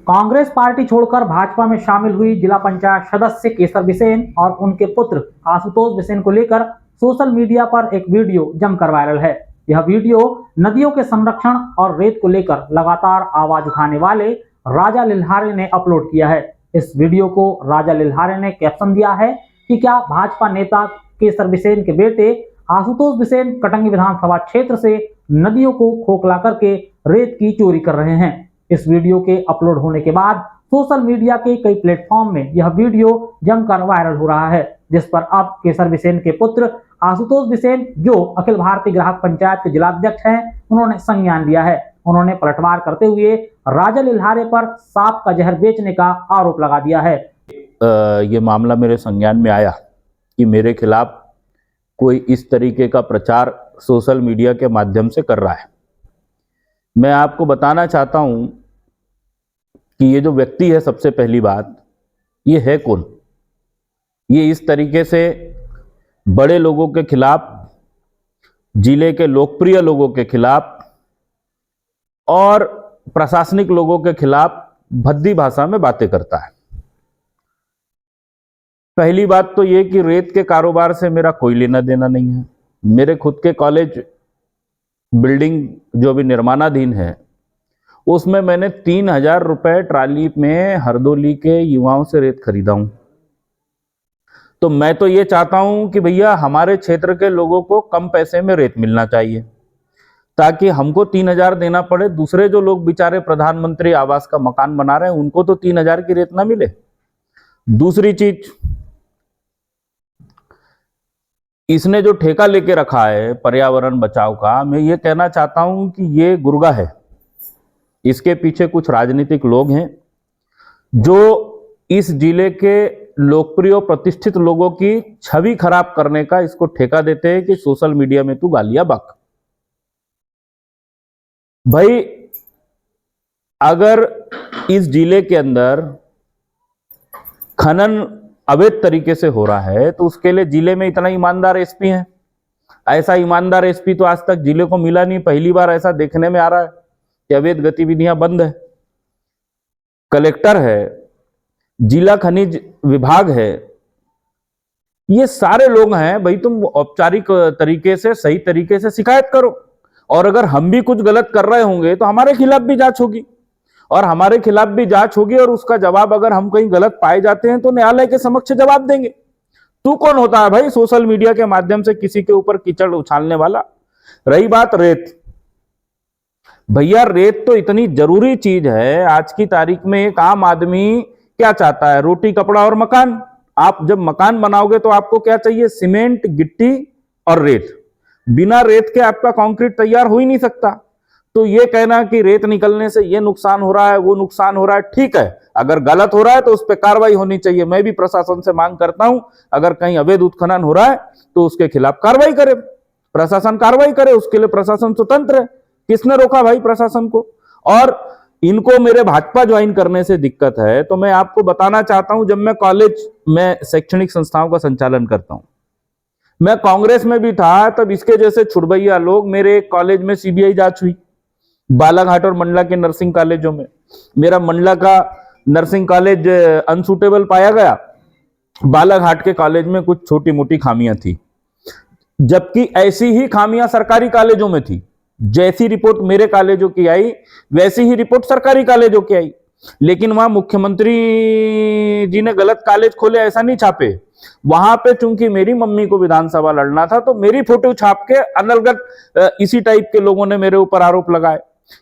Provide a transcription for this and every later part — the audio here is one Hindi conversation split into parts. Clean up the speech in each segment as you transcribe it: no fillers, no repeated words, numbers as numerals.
कांग्रेस पार्टी छोड़कर भाजपा में शामिल हुई जिला पंचायत सदस्य केसर बिसेन और उनके पुत्र आशुतोष बिसेन को लेकर सोशल मीडिया पर एक वीडियो जमकर वायरल है। यह वीडियो नदियों के संरक्षण और रेत को लेकर लगातार आवाज उठाने वाले राजा लिल्हारे ने अपलोड किया है। इस वीडियो को राजा लिल्हारे ने कैप्शन दिया है कि क्या भाजपा नेता केसर बिसेन के बेटे आशुतोष बिसेन कटंगी विधानसभा क्षेत्र से नदियों को खोखला करके रेत की चोरी कर रहे हैं। इस वीडियो के अपलोड होने के बाद सोशल मीडिया के कई प्लेटफॉर्म में यह वीडियो जमकर वायरल हो रहा है, जिस पर अब केसर बिसेन के पुत्र आशुतोष बिसेन, जो अखिल भारतीय ग्राहक पंचायत के जिलाध्यक्ष हैं, उन्होंने संज्ञान लिया है। उन्होंने पलटवार करते हुए राजा लिल्हारे पर सांप का जहर बेचने का आरोप लगा दिया है। ये मामला मेरे संज्ञान में आया कि मेरे खिलाफ कोई इस तरीके का प्रचार सोशल मीडिया के माध्यम से कर रहा है। मैं आपको बताना चाहता हूं कि ये जो व्यक्ति है, सबसे पहली बात, ये है कौन? ये इस तरीके से बड़े लोगों के खिलाफ, जिले के लोकप्रिय लोगों के खिलाफ और प्रशासनिक लोगों के खिलाफ भद्दी भाषा में बातें करता है। पहली बात तो ये कि रेत के कारोबार से मेरा कोई लेना देना नहीं है। मेरे खुद के कॉलेज बिल्डिंग जो भी निर्माणाधीन है, उसमें मैंने 3,000 रुपए ट्राली में हरदोली के युवाओं से रेत खरीदा हूं। तो मैं तो ये चाहता हूं कि भैया हमारे क्षेत्र के लोगों को कम पैसे में रेत मिलना चाहिए, ताकि हमको 3,000 देना पड़े। दूसरे जो लोग बेचारे प्रधानमंत्री आवास का मकान बना रहे हैं, उनको तो 3,000 की रेत ना मिले। दूसरी चीज, इसने जो ठेका लेके रखा है पर्यावरण बचाव का, मैं ये कहना चाहता हूं कि ये गुर्गा है। इसके पीछे कुछ राजनीतिक लोग हैं जो इस जिले के लोकप्रिय प्रतिष्ठित लोगों की छवि खराब करने का इसको ठेका देते हैं कि सोशल मीडिया में तू गालियां बक। भाई, अगर इस जिले के अंदर खनन अवैध तरीके से हो रहा है तो उसके लिए जिले में इतना ईमानदार एसपी है। ऐसा ईमानदार एसपी तो आज तक जिले को मिला नहीं। पहली बार ऐसा देखने में आ रहा है कि अवैध गतिविधियां बंद है। कलेक्टर है, जिला खनिज विभाग है, ये सारे लोग हैं। भाई, तुम औपचारिक तरीके से, सही तरीके से शिकायत करो, और अगर हम भी कुछ गलत कर रहे होंगे तो हमारे खिलाफ भी जांच होगी, और हमारे खिलाफ भी जांच होगी, और उसका जवाब अगर हम कहीं गलत पाए जाते हैं तो न्यायालय के समक्ष जवाब देंगे। तू कौन होता है भाई सोशल मीडिया के माध्यम से किसी के ऊपर कीचड़ उछालने वाला? रही बात रेत, भैया रेत तो इतनी जरूरी चीज है आज की तारीख में। एक आम आदमी क्या चाहता है? रोटी, कपड़ा और मकान। आप जब मकान बनाओगे तो आपको क्या चाहिए? सीमेंट, गिट्टी और रेत। बिना रेत के आपका कंक्रीट तैयार हो ही नहीं सकता। तो ये कहना कि रेत निकलने से ये नुकसान हो रहा है, वो नुकसान हो रहा है, ठीक है। अगर गलत हो रहा है तो उस पर कार्रवाई होनी चाहिए। मैं भी प्रशासन से मांग करता हूं, अगर कहीं अवैध उत्खनन हो रहा है तो उसके खिलाफ कार्रवाई करे, प्रशासन कार्रवाई करे। उसके लिए प्रशासन स्वतंत्र है। किसने रोका भाई प्रशासन को? और इनको मेरे भाजपा ज्वाइन करने से दिक्कत है तो मैं आपको बताना चाहता हूं, जब मैं कॉलेज में शैक्षणिक संस्थाओं का संचालन करता हूं, मैं कांग्रेस में भी था, तब इसके जैसे छुड़बैया लोग, मेरे कॉलेज में सीबीआई जांच हुई, बालाघाट और मंडला के नर्सिंग कॉलेजों में। मेरा मंडला का नर्सिंग कॉलेज अनसूटेबल पाया गया, बालाघाट के कॉलेज में कुछ छोटी मोटी खामियां थी, जबकि ऐसी ही खामियां सरकारी कॉलेजों में थी। जैसी रिपोर्ट मेरे कॉलेजों की आई वैसी ही रिपोर्ट सरकारी कॉलेजों की आई, लेकिन वहां मुख्यमंत्री जी ने गलत कॉलेज खोले ऐसा नहीं छापे। वहां पे चूंकि मेरी मम्मी को विधानसभा लड़ना था तो मेरी फोटो छाप के अनलगत इसी टाइप के लोगों ने मेरे ऊपर आरोप लगाए।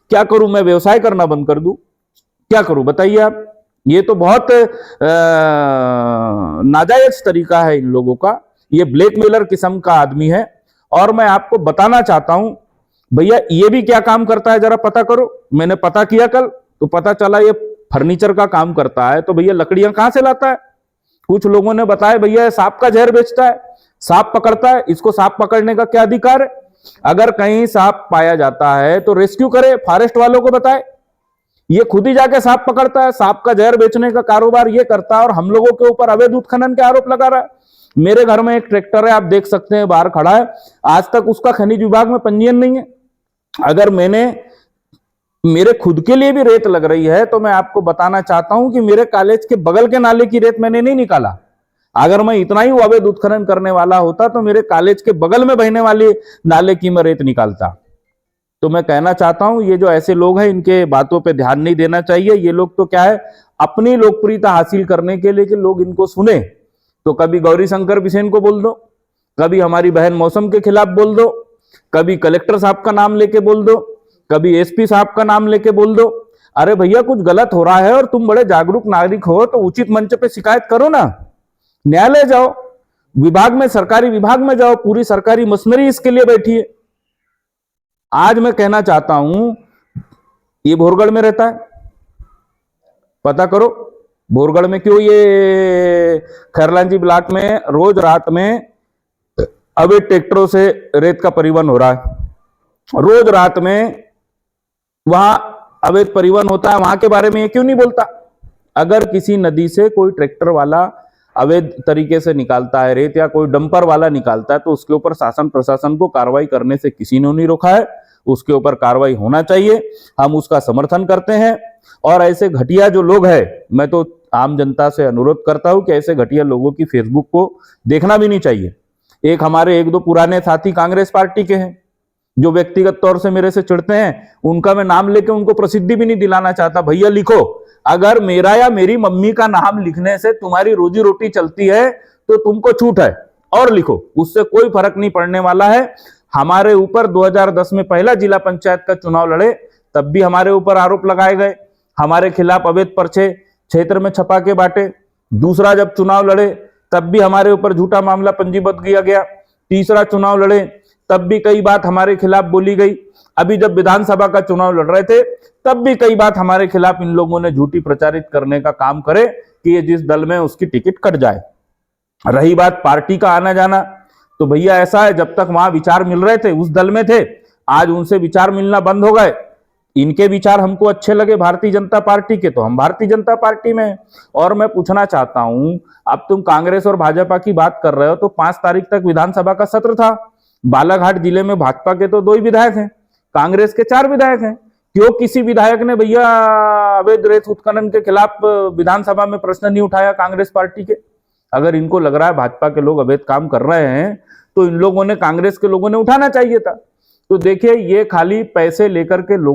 क्या करूं मैं? व्यवसाय करना बंद कर दूं? क्या करूं बताइए आप? ये तो बहुत नाजायज तरीका है इन लोगों का। ये ब्लैकमेलर किस्म का आदमी है। और मैं आपको बताना चाहता हूं भैया, ये भी क्या काम करता है जरा पता करो। मैंने पता किया कल तो पता चला ये फर्नीचर का काम करता है। तो भैया लकड़ियां कहां से लाता है? कुछ लोगों ने बताया भैया सांप का जहर बेचता है, सांप पकड़ता है। इसको सांप पकड़ने का क्या अधिकार है? अगर कहीं सांप पाया जाता है तो रेस्क्यू करे, फॉरेस्ट वालों को बताए। ये खुद ही जाके सांप पकड़ता है, सांप का जहर बेचने का कारोबार ये करता है, और हम लोगों के ऊपर अवैध उत्खनन के आरोप लगा रहा है। मेरे घर में एक ट्रैक्टर है, आप देख सकते हैं, बाहर खड़ा है, आज तक उसका खनिज विभाग में पंजीयन नहीं है। अगर मैंने मेरे खुद के लिए भी रेत लग रही है, तो मैं आपको बताना चाहता हूं कि मेरे कॉलेज के बगल के नाले की रेत मैंने नहीं निकाला। अगर मैं इतना ही अवैध उत्खनन करने वाला होता तो मेरे कॉलेज के बगल में बहने वाले नाले की मैं रेत निकालता। तो मैं कहना चाहता हूं, ये जो ऐसे लोग हैं इनके बातों पे ध्यान नहीं देना चाहिए। ये लोग तो क्या है, अपनी लोकप्रियता हासिल करने के लिए कि लोग इनको सुने, तो कभी गौरी शंकर बिसेन को बोल दो, कभी हमारी बहन मौसम के खिलाफ बोल दो, कभी कलेक्टर साहब का नाम लेके बोल दो, कभी एसपी साहब का नाम लेके बोल दो। अरे भैया, कुछ गलत हो रहा है और तुम बड़े जागरूक नागरिक हो तो उचित मंच पे शिकायत करो ना, न्यायालय जाओ, विभाग में, सरकारी विभाग में जाओ, पूरी सरकारी मशीनरी इसके लिए बैठी है। आज मैं कहना चाहता हूं, ये भोरगढ़ में रहता है, पता करो भोरगढ़ में क्यों ये खैरलांजी ब्लॉक में रोज रात में अवैध ट्रैक्टरों से रेत का परिवहन हो रहा है। रोज रात में वहां अवैध परिवहन होता है, वहां के बारे में ये क्यों नहीं बोलता? अगर किसी नदी से कोई ट्रैक्टर वाला अवैध तरीके से निकालता है रेत, या कोई डंपर वाला निकालता है, तो उसके ऊपर शासन प्रशासन को कार्रवाई करने से किसी ने नहीं रोका है। उसके ऊपर कार्रवाई होना चाहिए, हम उसका समर्थन करते हैं। और ऐसे घटिया जो लोग हैं, मैं तो आम जनता से अनुरोध करता हूं कि ऐसे घटिया लोगों की फेसबुक को देखना भी नहीं चाहिए। एक हमारे एक दो पुराने साथी कांग्रेस पार्टी के हैं जो व्यक्तिगत तौर से मेरे से चिढ़ते हैं, उनका मैं नाम लेके उनको प्रसिद्धि भी नहीं दिलाना चाहता। भैया लिखो, अगर मेरा या मेरी मम्मी का नाम लिखने से तुम्हारी रोजी रोटी चलती है तो तुमको छूट है, और लिखो, उससे कोई फर्क नहीं पड़ने वाला है। हमारे ऊपर 2010 में पहला जिला पंचायत का चुनाव लड़े, तब भी हमारे ऊपर आरोप लगाए गए, हमारे खिलाफ अवैध पर्चे क्षेत्र में छपा के बांटे। दूसरा जब चुनाव लड़े तब भी हमारे ऊपर झूठा मामला पंजीबद्ध किया गया। तीसरा चुनाव लड़े तब भी कई बात हमारे खिलाफ बोली गई। अभी जब विधानसभा का चुनाव लड़ रहे थे तब भी कई बात हमारे खिलाफ इन लोगों ने झूठी प्रचारित करने का काम करे कि ये जिस दल में उसकी टिकट कट जाए। रही बात पार्टी का आना जाना, तो भैया ऐसा है, जब तक वहां विचार मिल रहे थे उस दल में थे, आज उनसे विचार मिलना बंद हो गए। इनके विचार हमको अच्छे लगे भारतीय जनता पार्टी के, तो हम भारतीय जनता पार्टी में। और मैं पूछना चाहता हूं, अब तुम कांग्रेस और भाजपा की बात कर रहे हो, तो 5 तारीख तक विधानसभा का सत्र था। बालाघाट जिले में भाजपा के तो 2 ही विधायक हैं, कांग्रेस के 4 विधायक हैं। क्यों किसी विधायक ने भैया अवैध रेत उत्खनन के खिलाफ विधानसभा में प्रश्न नहीं उठाया कांग्रेस पार्टी के? अगर इनको लग रहा है भाजपा के लोग अवैध काम कर रहे हैं, तो इन लोगों ने, कांग्रेस के लोगों ने उठाना चाहिए था। तो देखिए, ये खाली पैसे लेकर के लोग